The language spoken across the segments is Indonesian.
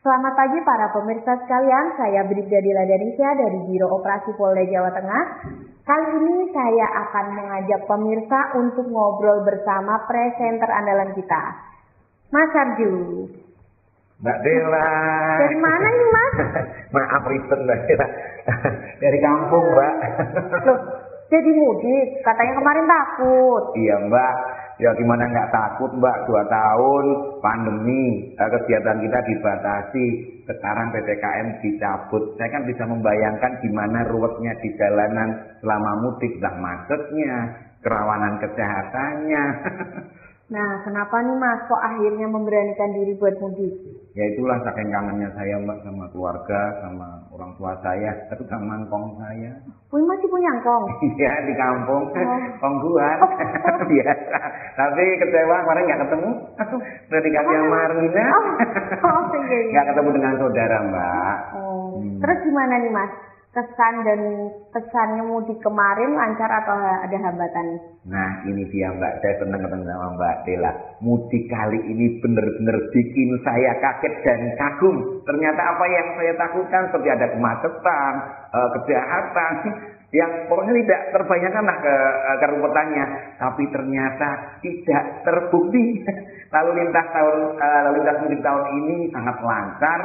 Selamat pagi para pemirsa sekalian, saya Bribda Dila Danisya dari Biro Operasi Polda Jawa Tengah. Kali ini saya akan mengajak pemirsa untuk ngobrol bersama presenter andalan kita, Mas Arju. Mbak Dela. Dari mana ini Mas? Maaf ribet Mbak Dela. Dari kampung Mbak. Loh, jadi mudik, katanya kemarin takut. Iya Mbak, ya gimana nggak takut Mbak, 2 tahun pandemi, kegiatan kita dibatasi, sekarang PPKM dicabut. Saya kan bisa membayangkan gimana ruwetnya di jalanan selama mudik, dah macetnya, kerawanan kesehatannya. Nah, kenapa nih Mas kok akhirnya memberanikan diri buat mudik? Ya itulah saking kangennya saya Mbak sama keluarga, sama orang tua saya, terutama ngkong saya. Masih punya ngkong? Iya di kampung, kong buat. Biasa. Tapi kecewa kemarin nggak ketemu. Udah dikasih sama Rina. Iya. Nggak ketemu dengan saudara Mbak. Terus gimana nih Mas? Kesan dan pesannya mudik kemarin lancar atau ada hambatan? Nah ini dia Mbak, saya senang ketemu sama Mbak Dela. Mudik kali ini benar-benar bikin saya kaget dan kagum. Ternyata apa yang saya takutkan seperti ada kemacetan, kejahatan, yang pokoknya tidak terbayangkan lah keruwetannya. Tapi ternyata tidak terbukti. Lalu lintas mudik tahun ini sangat lancar,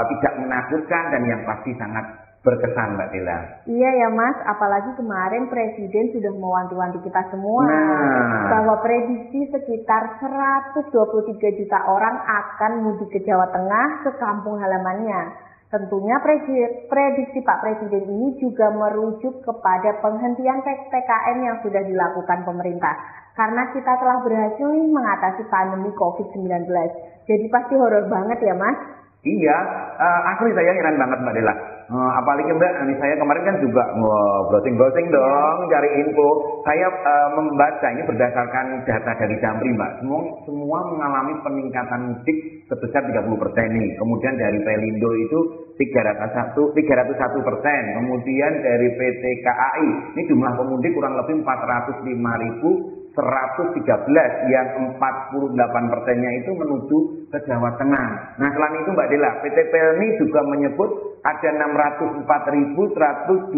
tidak menakutkan dan yang pasti sangat berkesan Mbak Dela. Iya ya Mas, apalagi kemarin Presiden sudah mewanti-wanti kita semua bahwa prediksi sekitar 123 juta orang akan mudik ke Jawa Tengah, ke kampung halamannya. Tentunya prediksi Pak Presiden ini juga merujuk kepada penghentian PPKM yang sudah dilakukan pemerintah. Karena kita telah berhasil mengatasi pandemi COVID-19. Jadi pasti horor banget ya Mas? Iya, asli saya heran banget Mbak Dela. Apalagi Mbak, saya kemarin kan juga browsing dong, cari info. Saya membaca ini berdasarkan data dari Jamri Mbak. Semua mengalami peningkatan mudik sebesar 30% nih. Kemudian dari Pelindo itu 301%. Kemudian dari PT KAI, ini jumlah pemudik kurang lebih 405.113, yang 48%-nya itu menuju ke Jawa Tengah. Nah selain itu Mbak Dela, PT Pelni juga menyebut ada 604.123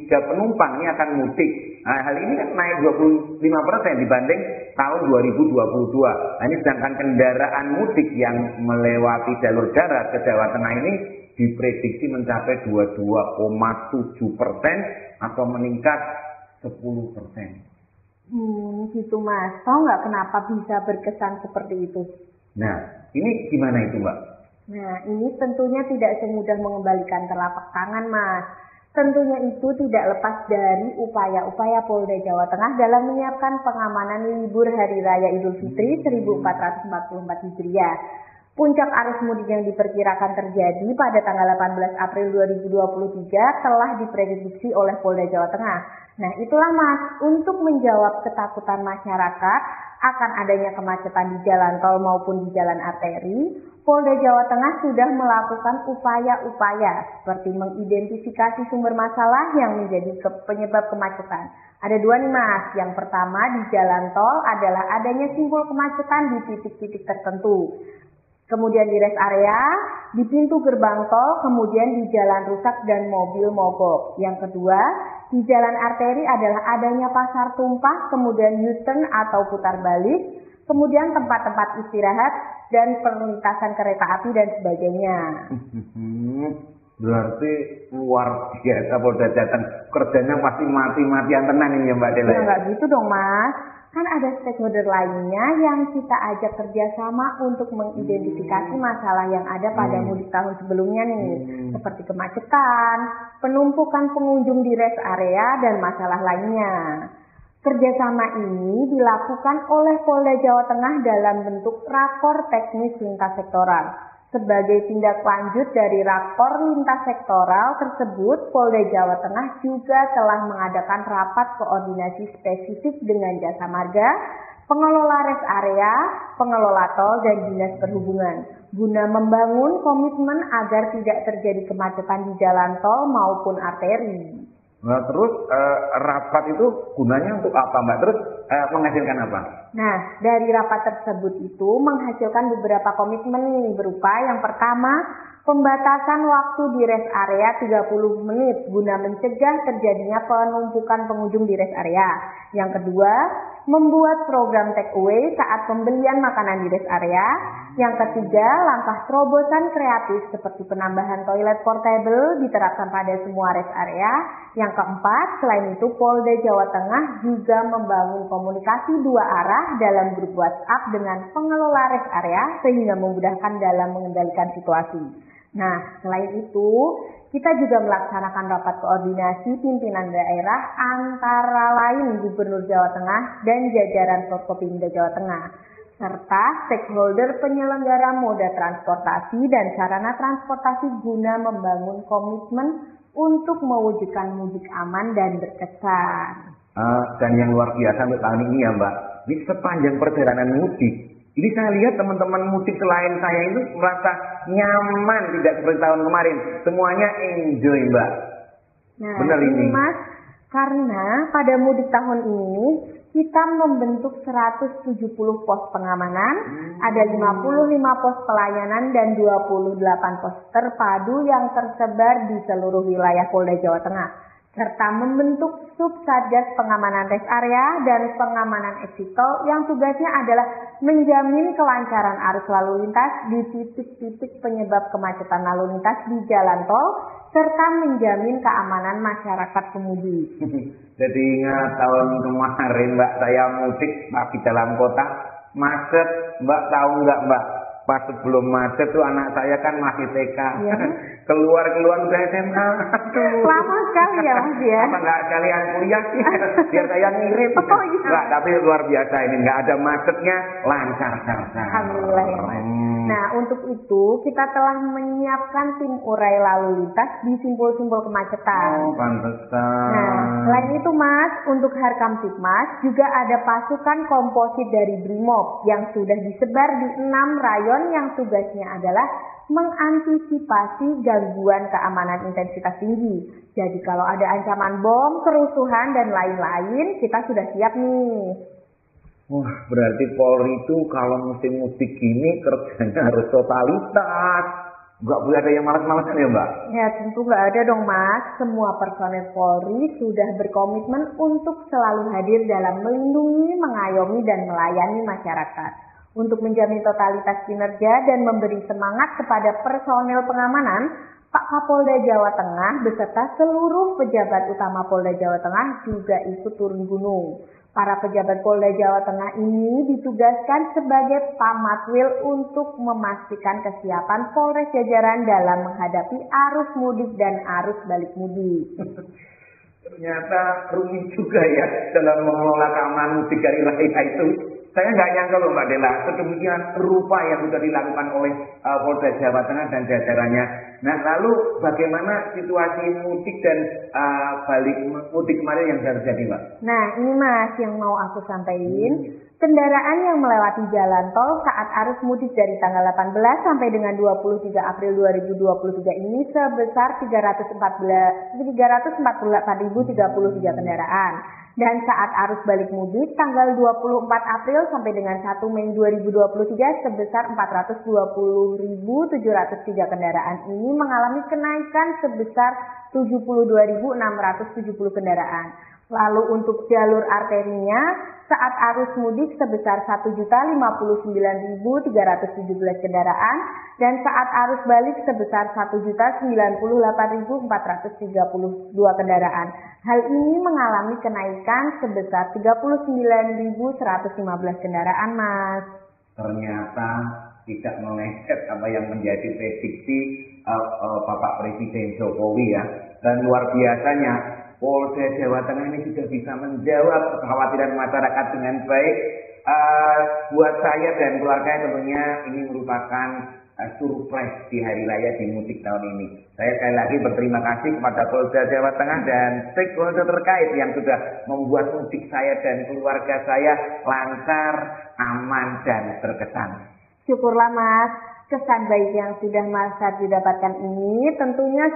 penumpang ini akan mudik. Nah hal ini kan naik 25% dibanding tahun 2022. Nah ini sedangkan kendaraan mudik yang melewati jalur darat ke Jawa Tengah ini diprediksi mencapai 22,7% atau meningkat 10%. Gitu Mas. Tahu nggak kenapa bisa berkesan seperti itu? Nah, ini gimana itu Mbak? Nah, ini tentunya tidak semudah mengembalikan telapak tangan Mas. Tentunya itu tidak lepas dari upaya-upaya Polda Jawa Tengah dalam menyiapkan pengamanan libur Hari Raya Idul Fitri 1444 Hijriah. Puncak arus mudik yang diperkirakan terjadi pada tanggal 18 April 2023 telah diprediksi oleh Polda Jawa Tengah. Nah itulah Mas, untuk menjawab ketakutan masyarakat akan adanya kemacetan di jalan tol maupun di jalan arteri, Polda Jawa Tengah sudah melakukan upaya-upaya seperti mengidentifikasi sumber masalah yang menjadi penyebab kemacetan. Ada 2 nih Mas, yang pertama di jalan tol adalah adanya simbol kemacetan di titik-titik tertentu. Kemudian di rest area, di pintu gerbang tol, kemudian di jalan rusak dan mobil mogok. Yang kedua, di jalan arteri adalah adanya pasar tumpah, kemudian U-turn atau putar balik, kemudian tempat-tempat istirahat dan perlintasan kereta api dan sebagainya. Berarti luar biasa Polda Jateng, kerjanya pasti mati-matian tenang ini ya Mbak Dela. Ya nggak gitu dong Mas. Kan ada stakeholder lainnya yang kita ajak kerjasama untuk mengidentifikasi masalah yang ada pada mudik tahun sebelumnya nih. Seperti kemacetan, penumpukan pengunjung di rest area, dan masalah lainnya. Kerjasama ini dilakukan oleh Polda Jawa Tengah dalam bentuk rakor teknis lintas sektoral. Sebagai tindak lanjut dari rakor lintas sektoral tersebut, Polda Jawa Tengah juga telah mengadakan rapat koordinasi spesifik dengan Jasa Marga, pengelola rest area, pengelola tol, dan Dinas Perhubungan, guna membangun komitmen agar tidak terjadi kemacetan di jalan tol maupun arteri. Nah terus rapat itu gunanya untuk apa Mbak? Terus menghasilkan apa? Nah, dari rapat tersebut itu menghasilkan beberapa komitmen nih, berupa yang pertama, pembatasan waktu di rest area 30 menit guna mencegah terjadinya penumpukan pengunjung di rest area. Yang kedua, membuat program take away saat pembelian makanan di rest area. Yang ketiga, langkah terobosan kreatif seperti penambahan toilet portable diterapkan pada semua rest area. Yang keempat, selain itu Polda Jawa Tengah juga membangun komunikasi dua arah dalam grup WhatsApp dengan pengelola rest area sehingga memudahkan dalam mengendalikan situasi. Nah, selain itu, kita juga melaksanakan rapat koordinasi pimpinan daerah antara lain Gubernur Jawa Tengah dan jajaran Forkopimda Jawa Tengah, serta stakeholder penyelenggara moda transportasi dan sarana transportasi guna membangun komitmen untuk mewujudkan mudik aman dan berkesan. Dan yang luar biasa untuk tahun ini ya Mbak, di sepanjang perjalanan mudik, ini saya lihat teman-teman mudik selain saya itu merasa nyaman, tidak seperti tahun kemarin. Semuanya enjoy Mbak. Nah, benar ini Mas, karena pada mudik tahun ini kita membentuk 170 pos pengamanan, ada 55 pos pelayanan dan 28 pos terpadu yang tersebar di seluruh wilayah Polda Jawa Tengah, serta membentuk Sub-Satgas Pengamanan Rest Area dan Pengamanan Exit Tol yang tugasnya adalah menjamin kelancaran arus lalu lintas di titik-titik penyebab kemacetan lalu lintas di jalan tol, serta menjamin keamanan masyarakat pemudi. Jadi ingat tahun kemarin Mbak, saya mudik di dalam kota, macet. Mbak tahu nggak Mbak? Pas sebelum macet tuh anak saya kan masih TK, ya. keluar udah SMA. Lama sekali ya Mas ya. Apa nggak kalian kuliah sih? Biar saya ngirit. Oh, iya. Nggak, tapi luar biasa ini, nggak ada macetnya, lancar. Alhamdulillah ya Mas. Nah, untuk itu kita telah menyiapkan tim urai lalu lintas di simpul-simpul kemacetan. Oh, pantesan. Nah, selain itu Mas, untuk Harkamtipmas juga ada pasukan komposit dari Brimob yang sudah disebar di 6 rayon yang tugasnya adalah mengantisipasi gangguan keamanan intensitas tinggi. Jadi kalau ada ancaman bom, kerusuhan, dan lain-lain, kita sudah siap nih. Wah, berarti Polri itu kalau musim mudik gini kerjanya harus totalitas. Nggak boleh ada yang malas-malasan ya Mbak? Ya tentu nggak ada dong Mas. Semua personel Polri sudah berkomitmen untuk selalu hadir dalam melindungi, mengayomi, dan melayani masyarakat. Untuk menjamin totalitas kinerja dan memberi semangat kepada personel pengamanan, Pak Kapolda Jawa Tengah beserta seluruh pejabat utama Polda Jawa Tengah juga ikut turun gunung. Para pejabat Polda Jawa Tengah ini ditugaskan sebagai pamatwil untuk memastikan kesiapan Polres jajaran dalam menghadapi arus mudik dan arus balik mudik. Ternyata rumit juga ya dalam mengelola keamanan mudik hari raya itu. Saya nggak nyangka loh Mbak Dela, sedemikian rupa yang sudah dilakukan oleh Polda Jawa Tengah dan jajarannya. Nah, lalu bagaimana situasi mudik dan balik mudik kemarin yang terjadi Mbak? Nah, ini Mas yang mau aku sampaikan. Kendaraan yang melewati jalan tol saat arus mudik dari tanggal 18 sampai dengan 23 April 2023 ini sebesar 344.033 kendaraan. Dan saat arus balik mudik tanggal 24 April sampai dengan 1 Mei 2023 sebesar 420.703 kendaraan ini mengalami kenaikan sebesar 72.670 kendaraan. Lalu untuk jalur arterinya saat arus mudik sebesar 1.059.317 kendaraan dan saat arus balik sebesar 1.098.432 kendaraan. Hal ini mengalami kenaikan sebesar 39.115 kendaraan, Mas. Ternyata tidak meleset apa yang menjadi prediksi Bapak Presiden Jokowi ya. Dan luar biasanya Polda Jawa Tengah ini sudah bisa menjawab kekhawatiran masyarakat dengan baik. Buat saya dan keluarga tentunya ini merupakan surprise di hari raya di mudik tahun ini. Saya sekali lagi berterima kasih kepada Polda Jawa Tengah dan stakeholder terkait yang sudah membuat mudik saya dan keluarga saya lancar, aman, dan berkesan. Syukurlah Mas, kesan baik yang sudah Mas didapatkan ini tentunya